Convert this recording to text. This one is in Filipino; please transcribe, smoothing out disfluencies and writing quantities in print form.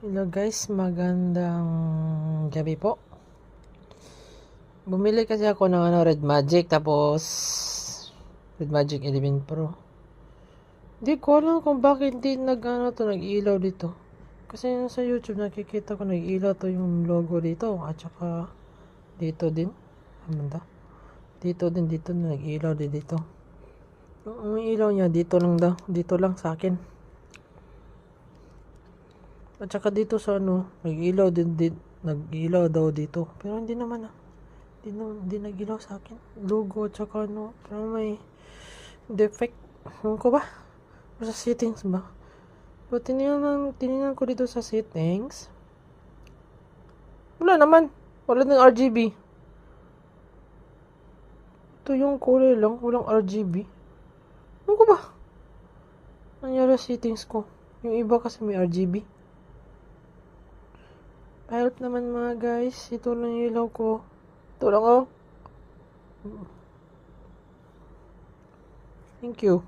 Hello guys, magandang gabi po. Bumili kasi ako ng Red Magic, tapos Red Magic 11 Pro. Hindi ko alam kung bakit hindi nag-ilaw dito. Kasi sa YouTube nakikita ko nag-ilaw to yung logo dito, at saka dito din. Amanda. Dito din, dito nag-ilaw din dito. Ang ilaw niya dito lang sa akin. At saka dito sa nag-ilaw nag-ilaw daw dito. Pero hindi naman Hindi nag-ilaw sa akin. Logo at saka parang may defect. Ano ko ba? O sa settings ba? So, tinignan ko dito sa settings. Wala naman. Wala ng RGB. Ito yung kulay lang. Walang RGB. Ano ko ba? Nangyari settings ko. Yung iba kasi may RGB. Help naman mga guys. Ito lang yung ilaw ko. Ito lang oh. Thank you.